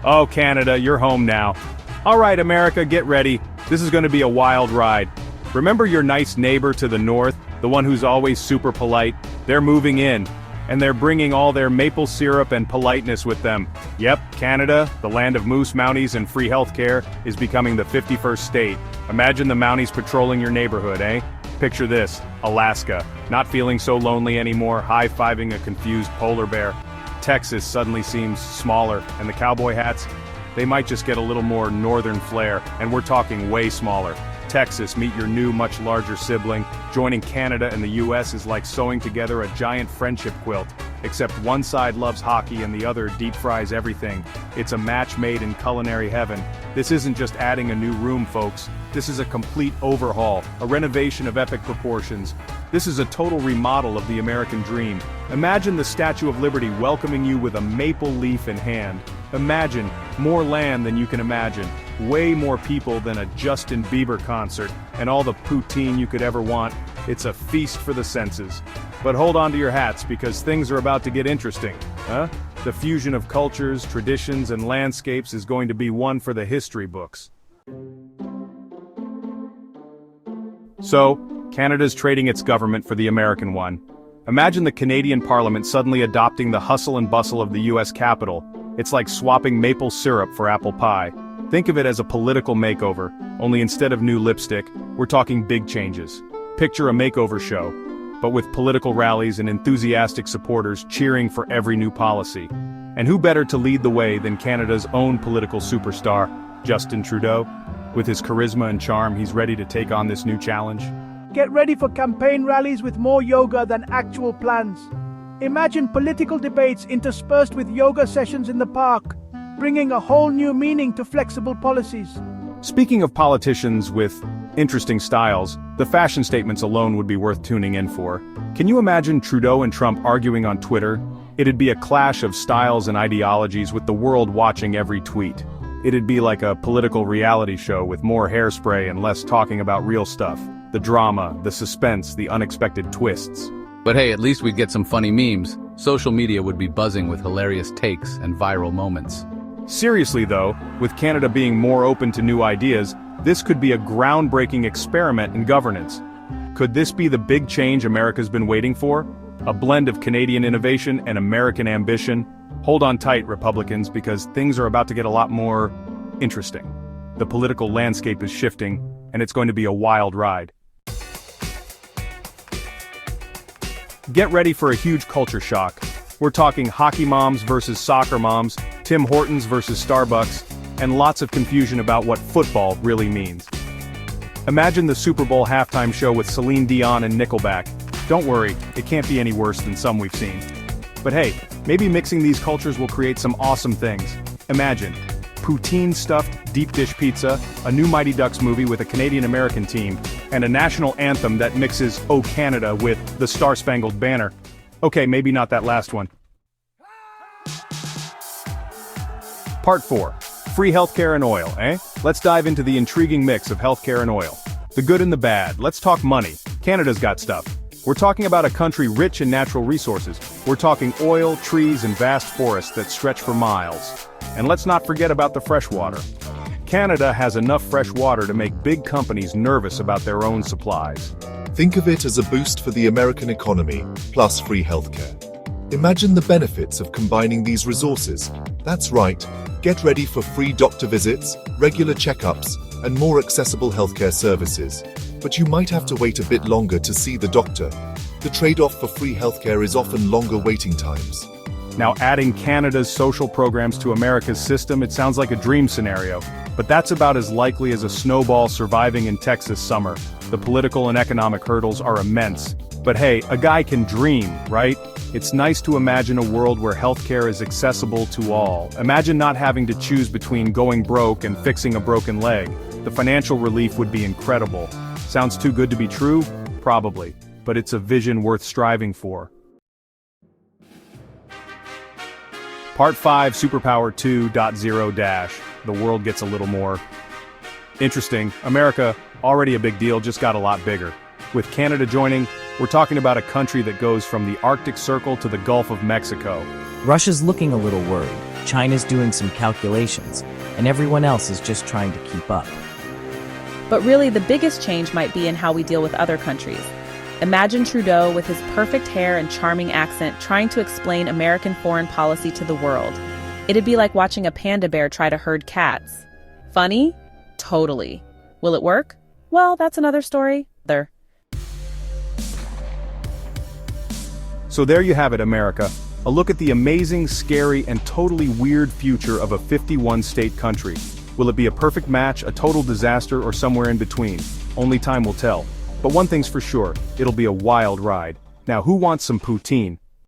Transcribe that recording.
Oh, Canada, you're home now. All right, America, get ready. This is going to be a wild ride. Remember your nice neighbor to the north, the one who's always super polite? They're moving in, and they're bringing all their maple syrup and politeness with them. Yep, Canada, the land of moose, mounties, and free healthcare, is becoming the 51st state. Imagine the mounties patrolling your neighborhood, eh? Picture this, Alaska, not feeling so lonely anymore, high-fiving a confused polar bear. Texas suddenly seems smaller, and the cowboy hats? They might just get a little more northern flair, and we're talking way smaller. Texas, meet your new, much larger sibling. Joining Canada and the US is like sewing together a giant friendship quilt, except one side loves hockey and the other deep fries everything. It's a match made in culinary heaven. This isn't just adding a new room, folks. This is a complete overhaul, a renovation of epic proportions. This is a total remodel of the American dream. Imagine the Statue of Liberty welcoming you with a maple leaf in hand. Imagine more land than you can imagine, way more people than a Justin Bieber concert, and all the poutine you could ever want. It's a feast for the senses. But hold on to your hats because things are about to get interesting, huh? The fusion of cultures, traditions, and landscapes is going to be one for the history books. So, Canada's trading its government for the American one. Imagine the Canadian Parliament suddenly adopting the hustle and bustle of the US Capitol. It's like swapping maple syrup for apple pie. Think of it as a political makeover, only instead of new lipstick, we're talking big changes. Picture a makeover show, but with political rallies and enthusiastic supporters cheering for every new policy. And who better to lead the way than Canada's own political superstar, Justin Trudeau? With his charisma and charm, he's ready to take on this new challenge. Get ready for campaign rallies with more yoga than actual plans. Imagine political debates interspersed with yoga sessions in the park, bringing a whole new meaning to flexible policies. Speaking of politicians with interesting styles, the fashion statements alone would be worth tuning in for. Can you imagine Trudeau and Trump arguing on Twitter? It'd be a clash of styles and ideologies with the world watching every tweet. It'd be like a political reality show with more hairspray and less talking about real stuff. The drama, the suspense, the unexpected twists. But hey, at least we'd get some funny memes. Social media would be buzzing with hilarious takes and viral moments. Seriously though, with Canada being more open to new ideas, this could be a groundbreaking experiment in governance. Could this be the big change America's been waiting for? A blend of Canadian innovation and American ambition? Hold on tight, Republicans, because things are about to get a lot more interesting. The political landscape is shifting, and it's going to be a wild ride. Get ready for a huge culture shock. We're talking hockey moms versus soccer moms, Tim Hortons versus Starbucks, and lots of confusion about what football really means. Imagine the Super Bowl halftime show with Celine Dion and Nickelback. Don't worry, it can't be any worse than some we've seen. But hey, maybe mixing these cultures will create some awesome things. Imagine poutine stuffed deep dish pizza, a new Mighty Ducks movie with a Canadian-American team, and a national anthem that mixes "Oh Canada" with the Star-Spangled Banner. Okay, maybe not that last one. Part 4. Free healthcare and oil, eh? Let's dive into the intriguing mix of healthcare and oil. The good and the bad. Let's talk money. Canada's got stuff. We're talking about a country rich in natural resources. We're talking oil, trees, and vast forests that stretch for miles. And let's not forget about the fresh water. Canada has enough fresh water to make big companies nervous about their own supplies. Think of it as a boost for the American economy, plus free healthcare. Imagine the benefits of combining these resources. That's right, get ready for free doctor visits, regular checkups, and more accessible healthcare services. But you might have to wait a bit longer to see the doctor. The trade-off for free healthcare is often longer waiting times. Now, adding Canada's social programs to America's system, it sounds like a dream scenario. But that's about as likely as a snowball surviving in Texas summer. The political and economic hurdles are immense. But hey, a guy can dream, right? It's nice to imagine a world where healthcare is accessible to all. Imagine not having to choose between going broke and fixing a broken leg. The financial relief would be incredible. Sounds too good to be true? Probably. But it's a vision worth striving for. Part 5, Superpower 2.0 - the world gets a little more interesting. America, already a big deal, just got a lot bigger. With Canada joining, we're talking about a country that goes from the Arctic Circle to the Gulf of Mexico. Russia's looking a little worried. China's doing some calculations, and everyone else is just trying to keep up. But really, the biggest change might be in how we deal with other countries. Imagine Trudeau with his perfect hair and charming accent trying to explain American foreign policy to the world. It'd be like watching a panda bear try to herd cats. Funny? Totally. Will it work? Well, that's another story. So there you have it, America. A look at the amazing, scary, and totally weird future of a 51-state country. Will it be a perfect match, a total disaster, or somewhere in between? Only time will tell. But one thing's for sure, it'll be a wild ride. Now who wants some poutine?